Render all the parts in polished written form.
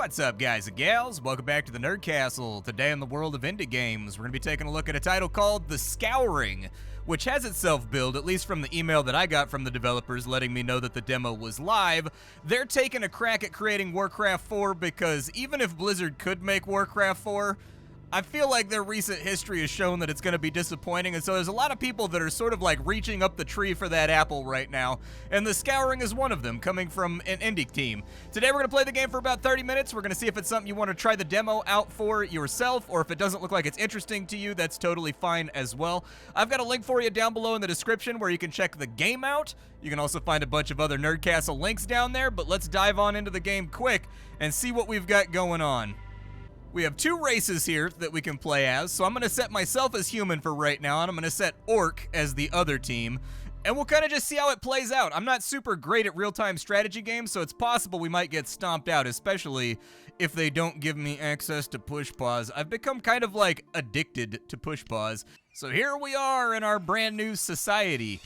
What's up, guys and gals? Welcome back to the Nerd Castle. Today in the world of indie games, we're going to be taking a look at a title called The Scouring, which has itself billed, at least from the email that I got from the developers letting me know that the demo was live. They're taking a crack at creating Warcraft 4 because even if Blizzard could make Warcraft 4, I feel like their recent history has shown that it's going to be disappointing, and so there's a lot of people that are sort of like reaching up the tree for that apple right now, and The Scouring is one of them, coming from an indie team. Today we're going to play the game for about 30 minutes. We're going to see if it's something you want to try the demo out for yourself, or if it doesn't look like it's interesting to you, that's totally fine as well. I've got a link for you down below in the description where you can check the game out. You can also find a bunch of other Nerd Castle links down there, but let's dive on into the game quick and see what we've got going on. We have two races here that we can play as, so I'm going to set myself as human for right now, and I'm going to set Orc as the other team, and we'll kind of just see how it plays out. I'm not super great at real-time strategy games, so it's possible we might get stomped out, especially if they don't give me access to push pause. I've become kind of like addicted to push pause. So here we are in our brand new society.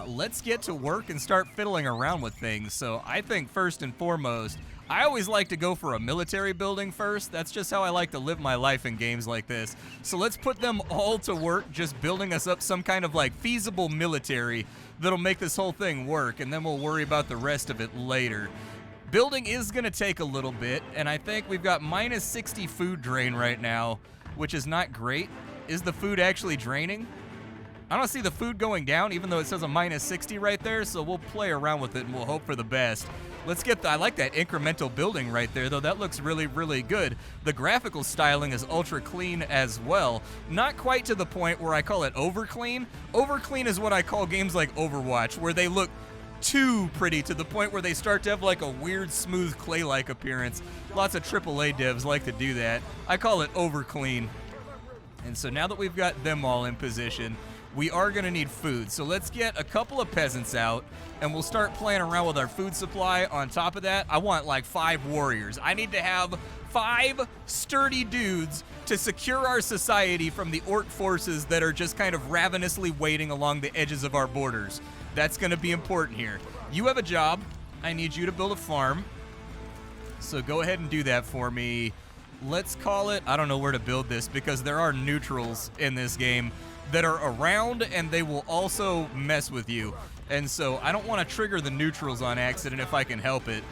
Let's get to work and start fiddling around with things. So I think first and foremost, I always like to go for a military building first. That's just how I like to live my life in games like this. So let's put them all to work, just building us up some kind of like feasible military that'll make this whole thing work, and then we'll worry about the rest of it later. Building is gonna take a little bit, and I think we've got minus 60 food drain right now, which is not great. Is the food actually draining? I don't see the food going down, even though it says a minus 60 right there, so we'll play around with it and we'll hope for the best. Let's get I like that incremental building right there, though. That looks really, really good. The graphical styling is ultra clean as well. Not quite to the point where I call it over clean. Over clean is what I call games like Overwatch, where they look too pretty to the point where they start to have like a weird, smooth, clay-like appearance. Lots of AAA devs like to do that. I call it over clean. And so now that we've got them all in position, we are going to need food. So let's get a couple of peasants out, and we'll start playing around with our food supply. On top of that, I want like 5 warriors. I need to have 5 sturdy dudes to secure our society from the orc forces that are just kind of ravenously waiting along the edges of our borders. That's going to be important here. You have a job. I need you to build a farm. So go ahead and do that for me. Let's call it, I don't know where to build this because there are neutrals in this game that are around, and they will also mess with you. And so I don't want to trigger the neutrals on accident if I can help it,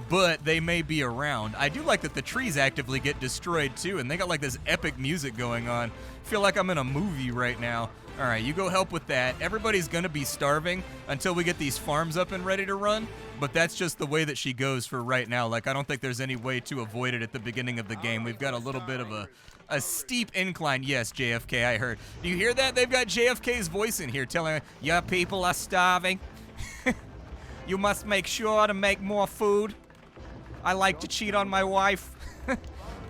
but they may be around. I do like that the trees actively get destroyed too, and they got like this epic music going on. I feel like I'm in a movie right now. All right, you go help with that. Everybody's going to be starving until we get these farms up and ready to run, but that's just the way that she goes for right now. Like, I don't think there's any way to avoid it at the beginning of the game. We've got a little bit of a steep incline. Yes, JFK, I heard. Do you hear that? They've got JFK's voice in here telling me, your people are starving. You must make sure to make more food. I like to cheat on my wife.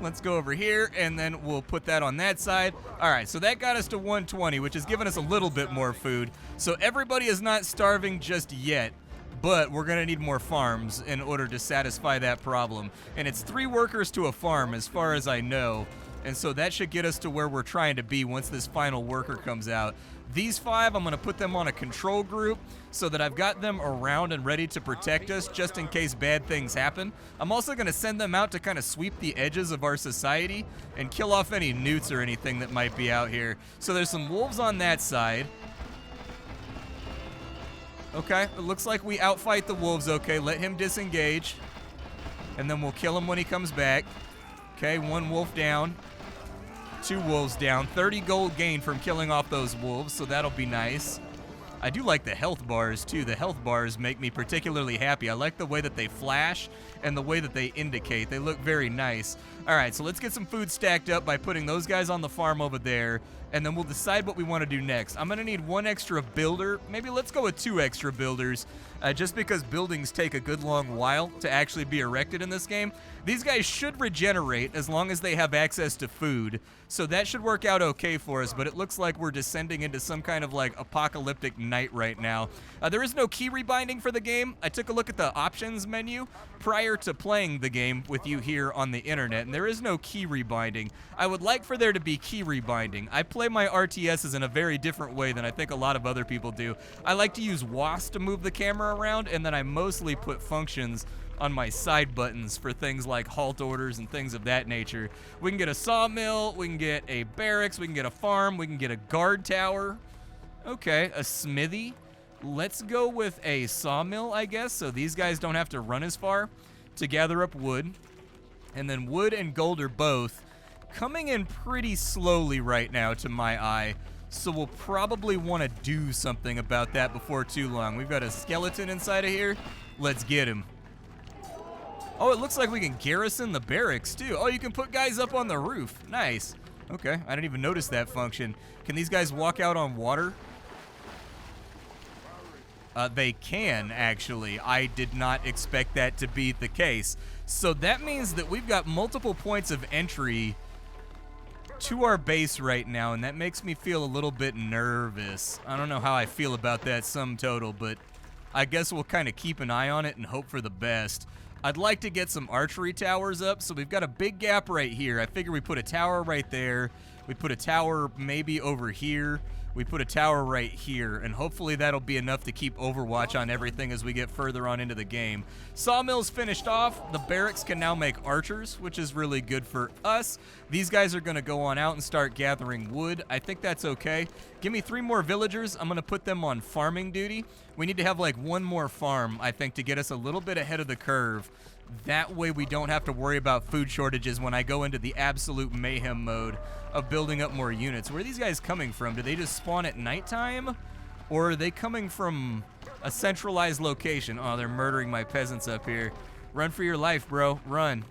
Let's go over here, and then we'll put that on that side. All right, so that got us to 120, which has given us a little bit more food. So everybody is not starving just yet, but we're going to need more farms in order to satisfy that problem. And it's 3 workers to a farm, as far as I know. And so that should get us to where we're trying to be once this final worker comes out. These 5, I'm going to put them on a control group so that I've got them around and ready to protect us just in case bad things happen. I'm also going to send them out to kind of sweep the edges of our society and kill off any newts or anything that might be out here. So there's some wolves on that side. Okay, it looks like we outfight the wolves. Okay, let him disengage, and then we'll kill him when he comes back. Okay, 1 wolf down. 2 wolves down. 30 gold gained from killing off those wolves, so that'll be nice. I do like the health bars, too. The health bars make me particularly happy. I like the way that they flash and the way that they indicate. They look very nice. All right, so let's get some food stacked up by putting those guys on the farm over there, and then we'll decide what we want to do next. I'm going to need 1 extra builder. Maybe let's go with 2 extra builders, just because buildings take a good long while to actually be erected in this game. These guys should regenerate as long as they have access to food, so that should work out okay for us, but it looks like we're descending into some kind of like apocalyptic night right now. There is no key rebinding for the game. I took a look at the options menu prior to playing the game with you here on the internet, and there is no key rebinding. I would like for there to be key rebinding. I play my RTSs in a very different way than I think a lot of other people do. I like to use WASD to move the camera around, and then I mostly put functions on my side buttons for things like halt orders and things of that nature. We can get a sawmill, we can get a barracks, we can get a farm, we can get a guard tower. Okay, a smithy. Let's go with a sawmill, I guess, so these guys don't have to run as far to gather up wood. And then wood and gold are both coming in pretty slowly right now to my eye. So we'll probably want to do something about that before too long. We've got a skeleton inside of here. Let's get him. Oh, it looks like we can garrison the barracks too. Oh, you can put guys up on the roof. Nice. Okay, I didn't even notice that function. Can these guys walk out on water? They can, actually. I did not expect that to be the case. So that means that we've got multiple points of entry to our base right now, and that makes me feel a little bit nervous. I don't know how I feel about that sum total, but I guess we'll kind of keep an eye on it and hope for the best. I'd like to get some archery towers up, so we've got a big gap right here. I figure we put a tower right there. We put a tower maybe over here. We put a tower right here, and hopefully that'll be enough to keep overwatch on everything as we get further on into the game. Sawmill's finished off. The barracks can now make archers, which is really good for us. These guys are going to go on out and start gathering wood. I think that's okay. Give me 3 more villagers. I'm going to put them on farming duty. We need to have like 1 more farm, I think, to get us a little bit ahead of the curve. That way we don't have to worry about food shortages when I go into the absolute mayhem mode of building up more units. Where are these guys coming from? Do they just spawn at nighttime? Or are they coming from a centralized location? Oh, they're murdering my peasants up here. Run for your life, bro. Run.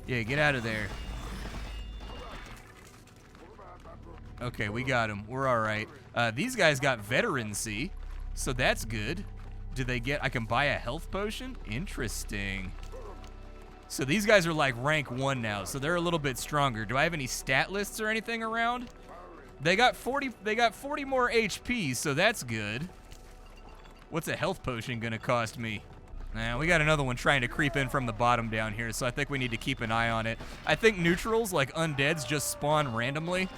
Yeah, get out of there. Okay, we got him. We're all right. These guys got veterancy, so that's good. Do they get... I can buy a health potion? Interesting. So these guys are like rank 1 now, so they're a little bit stronger. Do I have any stat lists or anything around? They got 40 more HP, so that's good. What's a health potion gonna cost me? Nah, we got another one trying to creep in from the bottom down here, so I think we need to keep an eye on it. I think neutrals, like undeads, just spawn randomly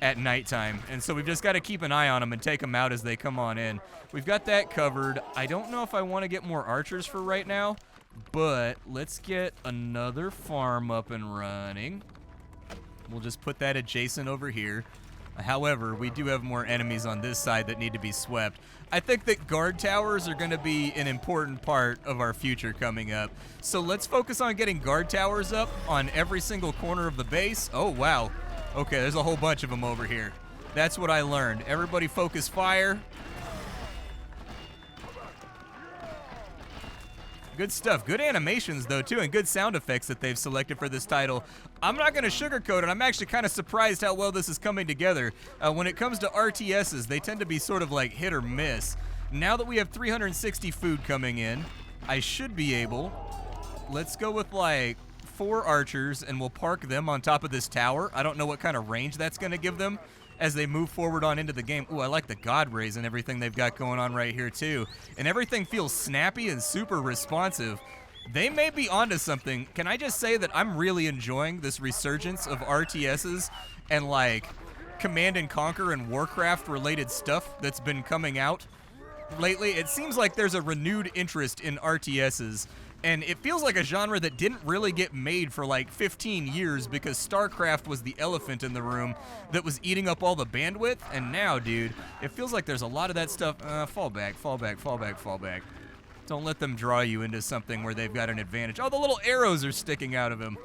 at nighttime, and so we've just got to keep an eye on them and take them out as they come on in. We've got that covered. I don't know if I want to get more archers for right now, but let's get another farm up and running. We'll just put that adjacent over here. However, we do have more enemies on this side that need to be swept. I think that guard towers are going to be an important part of our future coming up. So let's focus on getting guard towers up on every single corner of the base. Oh, wow. Okay, there's a whole bunch of them over here. That's what I learned. Everybody focus fire. Good stuff. Good animations, though, too, and good sound effects that they've selected for this title. I'm not going to sugarcoat it. I'm actually kind of surprised how well this is coming together. When it comes to RTSs, they tend to be sort of like hit or miss. Now that we have 360 food coming in, I should be able... Let's go with, like, 4 archers, and we'll park them on top of this tower. I don't know what kind of range that's going to give them as they move forward on into the game. Ooh, I like the God Rays and everything they've got going on right here, too. And everything feels snappy and super responsive. They may be onto something. Can I just say that I'm really enjoying this resurgence of RTSs and, like, Command and Conquer and Warcraft-related stuff that's been coming out lately? It seems like there's a renewed interest in RTSs. And it feels like a genre that didn't really get made for like 15 years because StarCraft was the elephant in the room that was eating up all the bandwidth. And now, dude, it feels like there's a lot of that stuff. Fall back, fall back, fall back, fall back. Don't let them draw you into something where they've got an advantage. Oh, the little arrows are sticking out of him.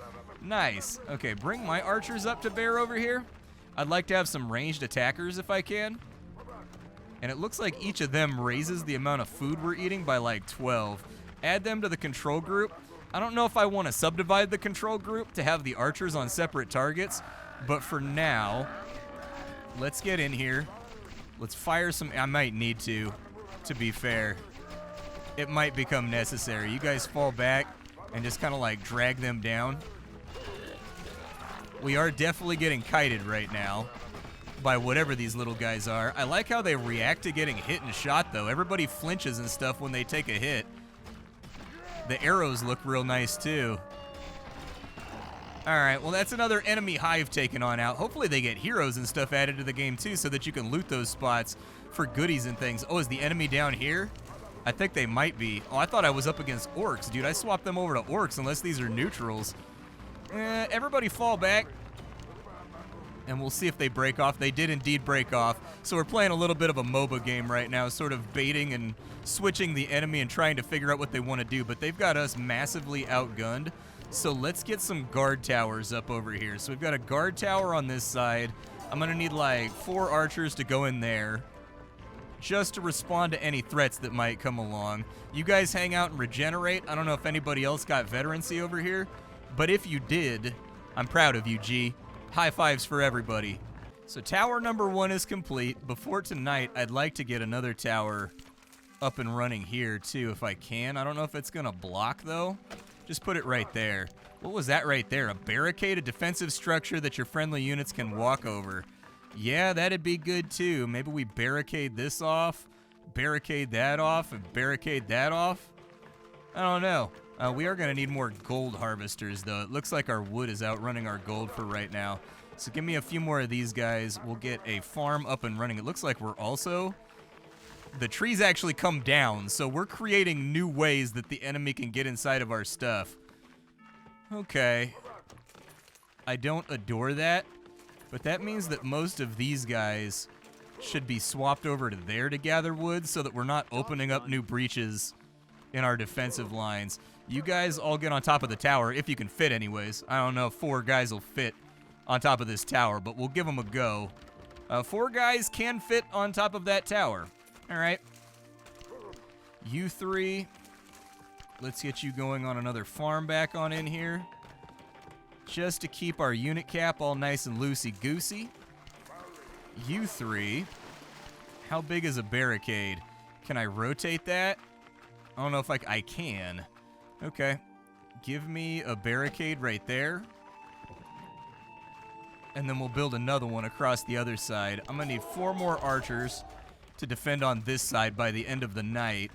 Nice. Okay, bring my archers up to bear over here. I'd like to have some ranged attackers if I can. And it looks like each of them raises the amount of food we're eating by like 12. Add them to the control group. I don't know if I want to subdivide the control group to have the archers on separate targets, but for now, let's get in here. Let's fire some... I might need to be fair. It might become necessary. You guys fall back and just kind of like drag them down. We are definitely getting kited right now by whatever these little guys are. I like how they react to getting hit and shot, though. Everybody flinches and stuff when they take a hit. The arrows look real nice, too. All right, well, that's another enemy hive taken on out. Hopefully they get heroes and stuff added to the game, too, so that you can loot those spots for goodies and things. Oh, is the enemy down here? I think they might be. Oh, I thought I was up against orcs, dude. I swapped them over to orcs unless these are neutrals. Everybody fall back. And we'll see if they break off. They did indeed break off. So we're playing a little bit of a MOBA game right now, sort of baiting and switching the enemy and trying to figure out what they want to do. But they've got us massively outgunned. So let's get some guard towers up over here. So we've got a guard tower on this side. I'm going to need like 4 archers to go in there just to respond to any threats that might come along. You guys hang out and regenerate. I don't know if anybody else got veterancy over here, but if you did, I'm proud of you, G. High fives for everybody. So tower number 1 is complete. Before tonight, I'd like to get another tower up and running here too if I can. I don't know if it's gonna block though. Just put it right there. What was that right there? A barricade, a defensive structure that your friendly units can walk over. Yeah, that'd be good too. Maybe we barricade this off, barricade that off, and barricade that off. I don't know. We are going to need more gold harvesters, though. It looks like our wood is outrunning our gold for right now. So give me a few more of these guys. We'll get a farm up and running. It looks like we're also... The trees actually come down, so we're creating new ways that the enemy can get inside of our stuff. Okay. I don't adore that, but that means that most of these guys should be swapped over to there to gather wood so that we're not opening up new breaches in our defensive lines. You guys all get on top of the tower, if you can fit anyways. I don't know if 4 guys will fit on top of this tower, but we'll give them a go. 4 guys can fit on top of that tower. All right. You 3, let's get you going on another farm back on in here, just to keep our unit cap all nice and loosey-goosey. You 3, how big is a barricade? Can I rotate that? I don't know if I can. Okay. Give me a barricade right there. And then we'll build another one across the other side. I'm going to need 4 more archers to defend on this side by the end of the night.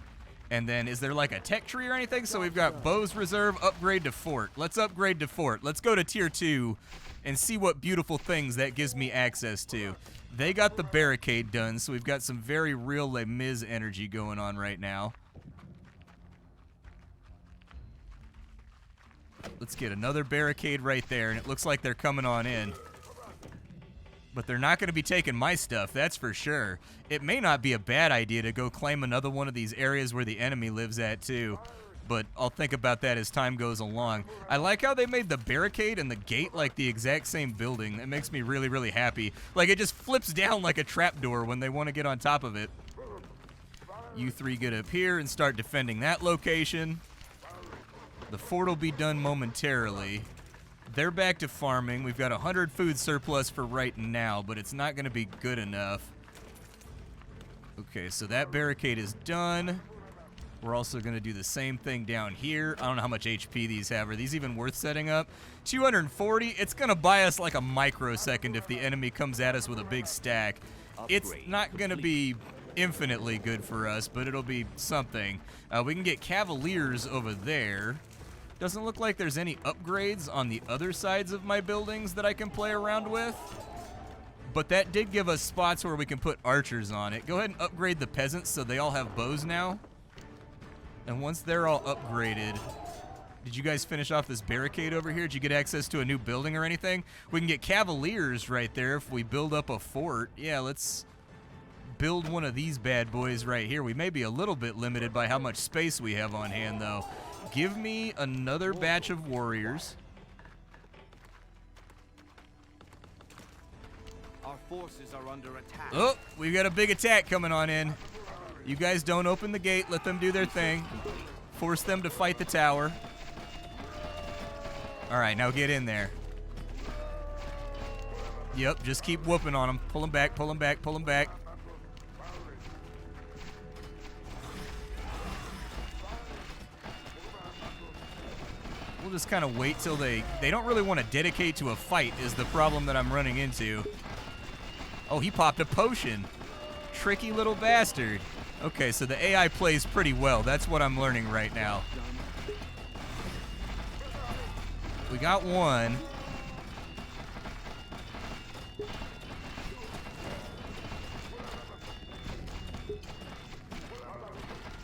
And then, is there like a tech tree or anything? So we've got bows reserve, upgrade to fort. Let's upgrade to fort. Let's go to tier 2 and see what beautiful things that gives me access to. They got the barricade done, so we've got some very real Les Mis energy going on right now. Let's get another barricade right there, and it looks like they're coming on in. But they're not going to be taking my stuff, that's for sure. It may not be a bad idea to go claim another one of these areas where the enemy lives at, too. But I'll think about that as time goes along. I like how they made the barricade and the gate like the exact same building. That makes me really, really happy. Like, it just flips down like a trapdoor when they want to get on top of it. You 3 get up here and start defending that location. The fort will be done momentarily. They're back to farming. We've got 100 food surplus for right now, but it's not going to be good enough. Okay, so that barricade is done. We're also going to do the same thing down here. I don't know how much HP these have. Are these even worth setting up? 240. It's going to buy us like a microsecond if the enemy comes at us with a big stack. It's not going to be infinitely good for us, but it'll be something. We can get cavaliers over there. Doesn't look like there's any upgrades on the other sides of my buildings that I can play around with. But that did give us spots where we can put archers on it. Go ahead and upgrade the peasants so they all have bows now. And once they're all upgraded, did you guys finish off this barricade over here? Did you get access to a new building or anything? We can get cavaliers right there if we build up a fort. Yeah, let's build one of these bad boys right here. We may be a little bit limited by how much space we have on hand, though. Give me another batch of warriors. Our forces are under attack. Oh, we've got a big attack coming on in. You guys don't open the gate. Let them do their thing. Force them to fight the tower. All right, now get in there. Yep, just keep whooping on them. Pull them back, pull them back, pull them back. We'll just kind of wait till they don't really want to dedicate to a fight is the problem that I'm running into. Oh, he popped a potion. Tricky little bastard. Okay, so the AI plays pretty well. That's what I'm learning right now. We got one.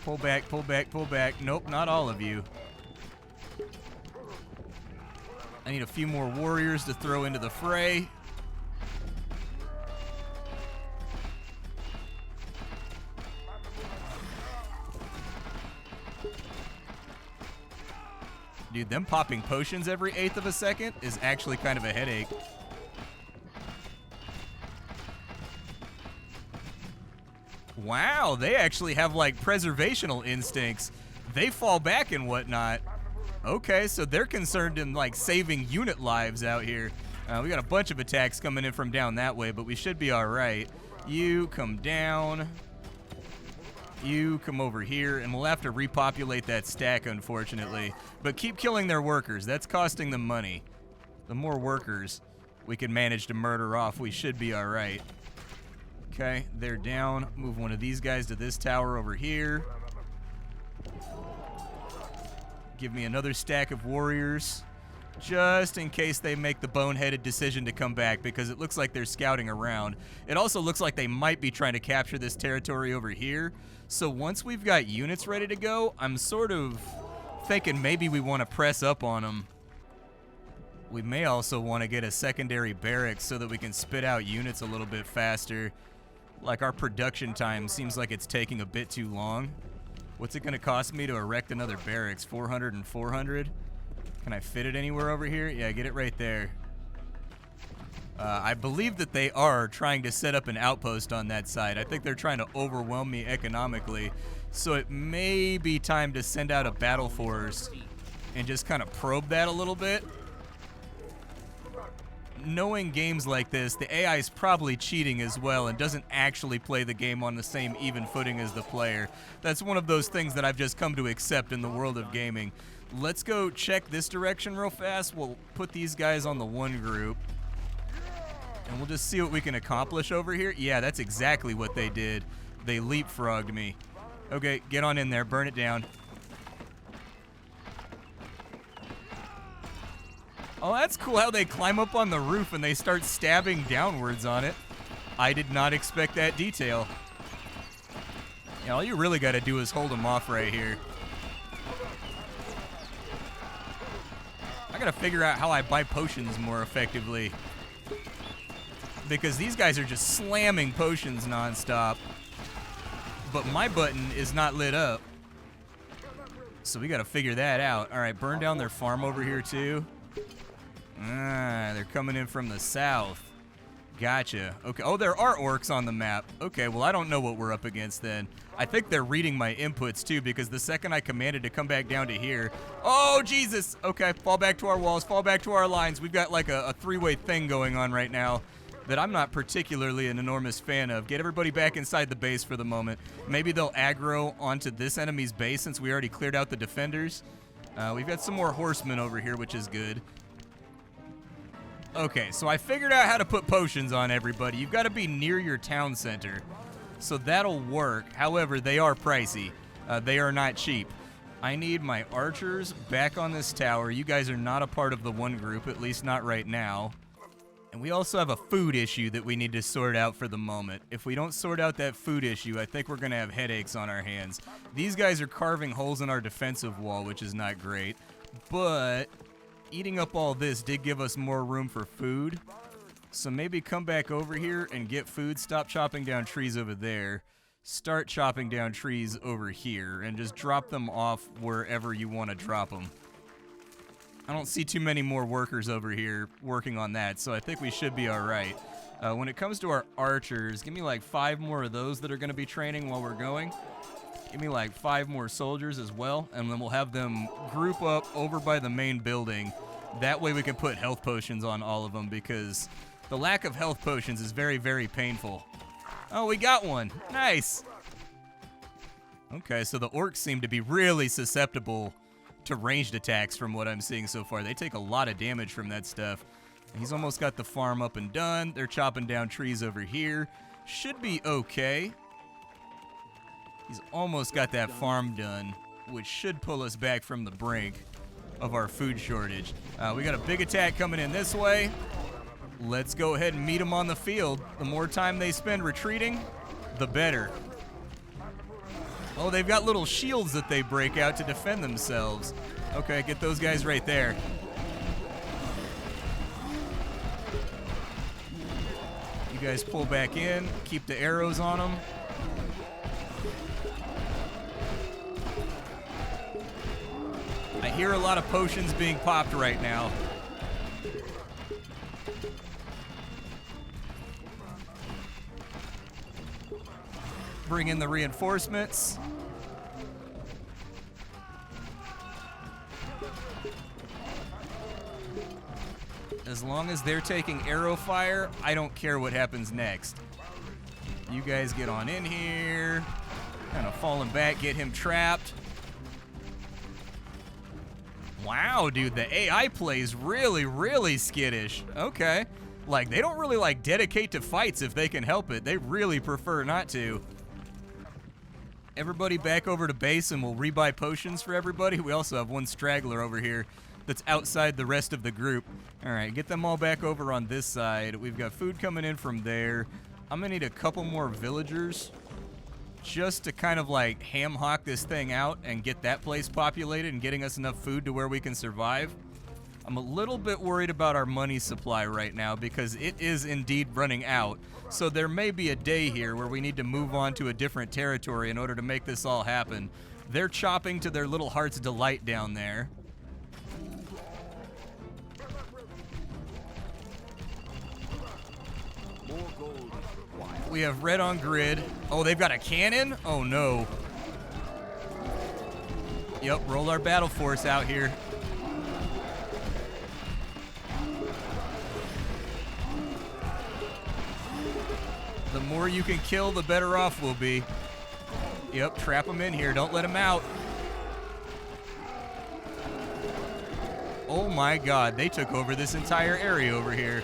Pull back, pull back, pull back. Nope, not all of you. I need a few more warriors to throw into the fray. Dude, them popping potions every 1/8 of a second is actually kind of a headache. Wow, they actually have like preservational instincts. They fall back and whatnot. Okay, so they're concerned in like saving unit lives out here. We got a bunch of attacks coming in from down that way, but we should be all right. You come down. You come over here, and we'll have to repopulate that stack, unfortunately. But keep killing their workers. That's costing them money. The more workers we can manage to murder off, we should be all right. Okay, they're down. Move one of these guys to this tower over here. Give me another stack of warriors, just in case they make the boneheaded decision to come back, because it looks like they're scouting around. It also looks like they might be trying to capture this territory over here. So once we've got units ready to go, I'm sort of thinking maybe we want to press up on them. We may also want to get a secondary barracks so that we can spit out units a little bit faster. Like, our production time seems like it's taking a bit too long. What's it going to cost me to erect another barracks? 400 and 400? Can I fit it anywhere over here? Yeah, get it right there. I believe that they are trying to set up an outpost on that side. I think they're trying to overwhelm me economically. So it may be time to send out a battle force and just kind of probe that a little bit. Knowing games like this, the AI is probably cheating as well and doesn't actually play the game on the same even footing as the player. That's one of those things that I've just come to accept in the world of gaming. Let's go check this direction real fast. We'll put these guys on the one group, and we'll just see what we can accomplish over here. Yeah, that's exactly what they did. They leapfrogged me. Okay, get on in there. Burn it down. Oh, that's cool how they climb up on the roof and they start stabbing downwards on it. I did not expect that detail. Yeah, all you really got to do is hold them off right here. I got to figure out how I buy potions more effectively, because these guys are just slamming potions nonstop, but my button is not lit up. So we got to figure that out. All right, burn down their farm over here too. They're coming in from the south. Gotcha. Okay. Oh, there are orcs on the map. Okay, well, I don't know what we're up against then. I think they're reading my inputs too, because the second I commanded to come back down to here. Oh, Jesus. Okay, fall back to our walls, fall back to our lines. We've got like a three-way thing going on right now that I'm not particularly an enormous fan of. Get everybody back inside the base for the moment. Maybe they'll aggro onto this enemy's base since we already cleared out the defenders. We've got some more horsemen over here, which is good. Okay, so I figured out how to put potions on everybody. You've got to be near your town center, so that'll work. However, they are pricey. They are not cheap. I need my archers back on this tower. You guys are not a part of the one group, at least not right now. And we also have a food issue that we need to sort out for the moment. If we don't sort out that food issue, I think we're going to have headaches on our hands. These guys are carving holes in our defensive wall, which is not great, but eating up all this did give us more room for food. So maybe come back over here and get food. Stop chopping down trees over there. Start chopping down trees over here and just drop them off wherever you want to drop them. I don't see too many more workers over here working on that, so I think we should be all right. When it comes to our archers, give me like 5 more of those that are going to be training while we're going. Give me like 5 more soldiers as well, and then we'll have them group up over by the main building. That way we can put health potions on all of them, because the lack of health potions is very, very painful. Oh, we got one. Nice. Okay, so the orcs seem to be really susceptible to ranged attacks from what I'm seeing so far. They take a lot of damage from that stuff. He's almost got the farm up and done. They're chopping down trees over here. Should be okay. He's almost got that farm done, which should pull us back from the brink of our food shortage. We got a big attack coming in this way. Let's go ahead and meet them on the field. The more time they spend retreating, the better. Oh, they've got little shields that they break out to defend themselves. Okay, get those guys right there. You guys pull back in, keep the arrows on them. I hear a lot of potions being popped right now. Bring in the reinforcements. As long as they're taking arrow fire, I don't care what happens next. You guys get on in here. Kind of falling back, get him trapped. Wow, dude, the AI plays really, really skittish. Okay. Like, they don't really, like, dedicate to fights if they can help it. They really prefer not to. Everybody back over to base and we'll rebuy potions for everybody. We also have one straggler over here that's outside the rest of the group. All right, get them all back over on this side. We've got food coming in from there. I'm gonna need a couple more villagers just to kind of like ham hock this thing out and get that place populated and getting us enough food to where we can survive. I'm a little bit worried about our money supply right now because it is indeed running out. So there may be a day here where we need to move on to a different territory in order to make this all happen. They're chopping to their little heart's delight down there. We have red on grid. Oh, they've got a cannon? Oh, no. Yep, roll our battle force out here. The more you can kill, the better off we'll be. Yep, trap them in here. Don't let them out. Oh, my God. They took over this entire area over here.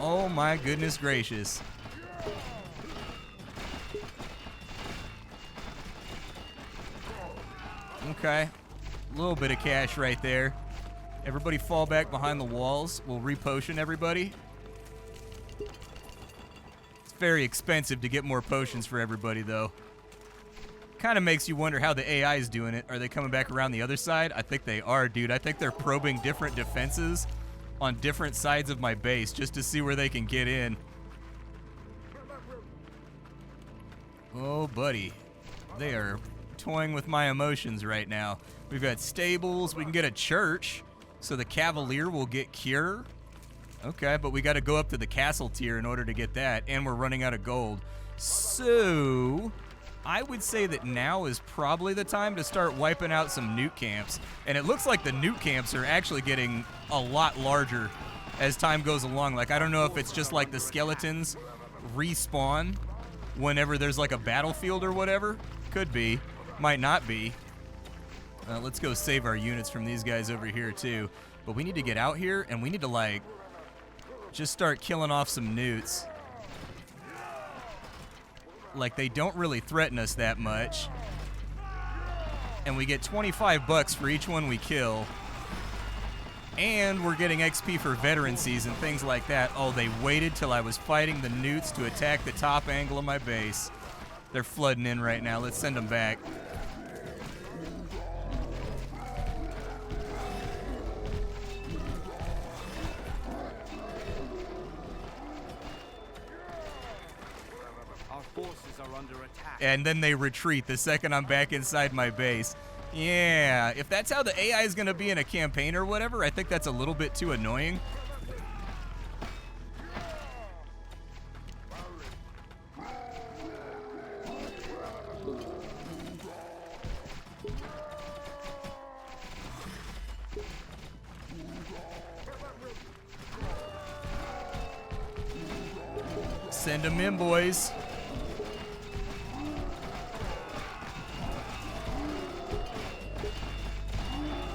Oh my goodness gracious. Okay. A little bit of cash right there. Everybody fall back behind the walls. We'll repotion everybody. It's very expensive to get more potions for everybody though. Kind of makes you wonder how the AI is doing it. Are they coming back around the other side? I think they are, dude. I think they're probing different defenses on different sides of my base just to see where they can get in. Oh, buddy. They are toying with my emotions right now. We've got stables. We can get a church, so the cavalier will get cure. Okay, but we got to go up to the castle tier in order to get that, and we're running out of gold. So I would say that now is probably the time to start wiping out some nuke camps. And it looks like the nuke camps are actually getting a lot larger as time goes along. Like, I don't know if it's just like the skeletons respawn whenever there's like a battlefield or whatever. Could be. Might not be. Let's go save our units from these guys over here too. But we need to get out here and we need to like just start killing off some newts. Like, they don't really threaten us that much. And we get 25 bucks for each one we kill. And we're getting XP for veterancies and things like that. Oh, they waited till I was fighting the newts to attack the top angle of my base. They're flooding in right now. Let's send them back. And then they retreat the second I'm back inside my base. Yeah, if that's how the AI is going to be in a campaign or whatever, I think that's a little bit too annoying. Send them in, boys.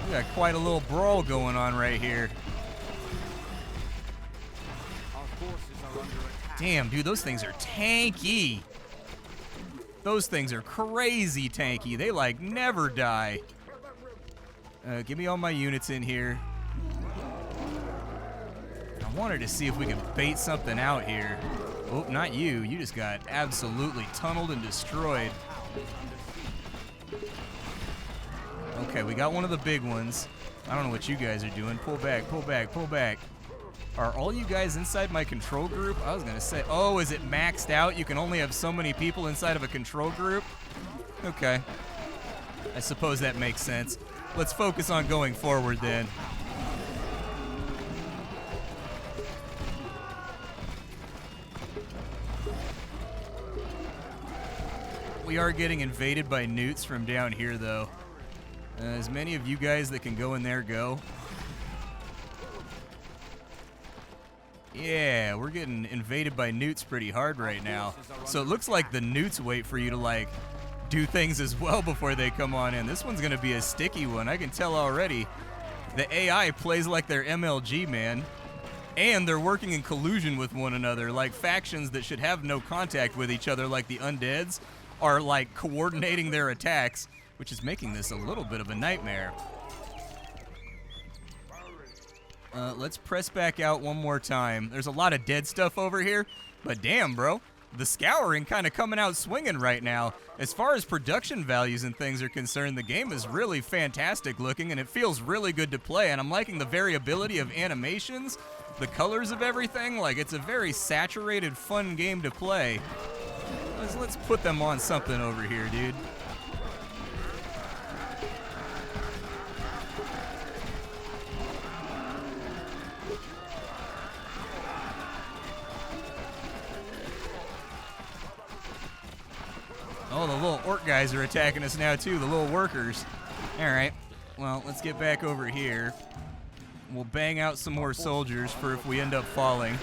We got quite a little brawl going on right here. Our forces are under attack. Damn, dude, those things are tanky. Those things are crazy tanky. They, like, never die. Give me all my units in here. I wanted to see if we could bait something out here. Oh, not you. You just got absolutely tunneled and destroyed. Okay, we got one of the big ones. I don't know what you guys are doing. Pull back, pull back, pull back. Are all you guys inside my control group? I was gonna say, oh, is it maxed out? You can only have so many people inside of a control group? Okay. I suppose that makes sense. Let's focus on going forward then. We are getting invaded by newts from down here, though. As many of you guys that can go in there, go. Yeah, we're getting invaded by newts pretty hard right now. So it looks like the newts wait for you to, like, do things as well before they come on in. This one's going to be a sticky one. I can tell already. The AI plays like they're MLG, man. And they're working in collusion with one another. Like, factions that should have no contact with each other, like the undeads, are, like, coordinating their attacks, which is making this a little bit of a nightmare. Let's press back out one more time. There's a lot of dead stuff over here, but damn, bro. The Scouring kind of coming out swinging right now. As far as production values and things are concerned, the game is really fantastic looking, and it feels really good to play, and I'm liking the variability of animations, the colors of everything. Like, it's a very saturated, fun game to play. Let's put them on something over here, dude. Oh, the little orc guys are attacking us now, too, the little workers. All right, well, let's get back over here. We'll bang out some more soldiers for if we end up falling.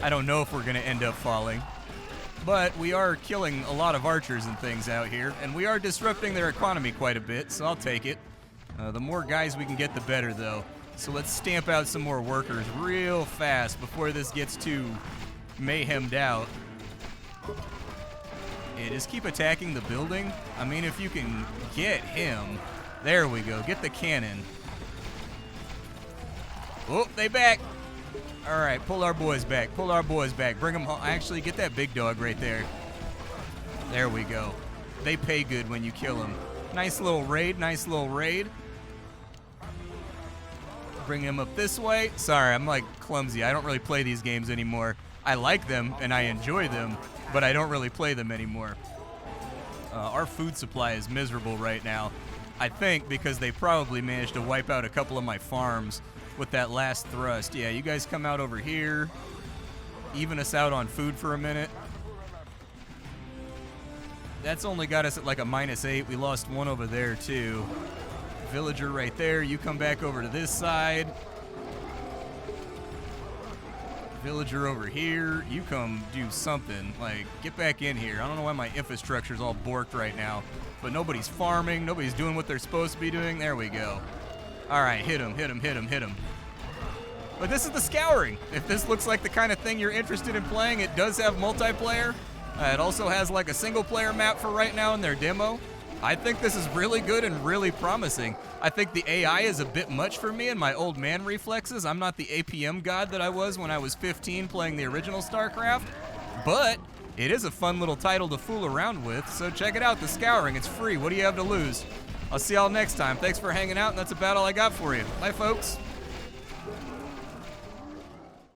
I don't know if we're going to end up falling. But we are killing a lot of archers and things out here, and we are disrupting their economy quite a bit, so I'll take it. The more guys we can get, the better, though. So let's stamp out some more workers real fast before this gets too mayhemmed out. Yeah, just keep attacking the building. I mean, if you can get him. There we go. Get the cannon. Oh, they back. All right, pull our boys back. Pull our boys back. Bring them home. Actually, get that big dog right there. There we go. They pay good when you kill them. Nice little raid. Nice little raid. Bring him up this way. Sorry, I'm like clumsy. I don't really play these games anymore. I like them and I enjoy them, but I don't really play them anymore. Our food supply is miserable right now. I think because they probably managed to wipe out a couple of my farms with that last thrust. Yeah, you guys come out over here. Even us out on food for a minute. That's only got us at like a -8. We lost one over there too. Villager right there. You come back over to this side. Villager over here. You come do something. Like, get back in here. I don't know why my infrastructure's all borked right now. But nobody's farming. Nobody's doing what they're supposed to be doing. There we go. All right, hit him, hit him, hit him, hit him. But this is the Scouring. If this looks like the kind of thing you're interested in playing, it does have multiplayer. It also has like a single-player map for right now in their demo. I think this is really good and really promising. I think the AI is a bit much for me and my old man reflexes. I'm not the APM god that I was when I was 15 playing the original StarCraft, but it is a fun little title to fool around with, so check it out, The Scouring. It's free. What do you have to lose? I'll see y'all next time. Thanks for hanging out, and that's about all I got for you. Bye, folks.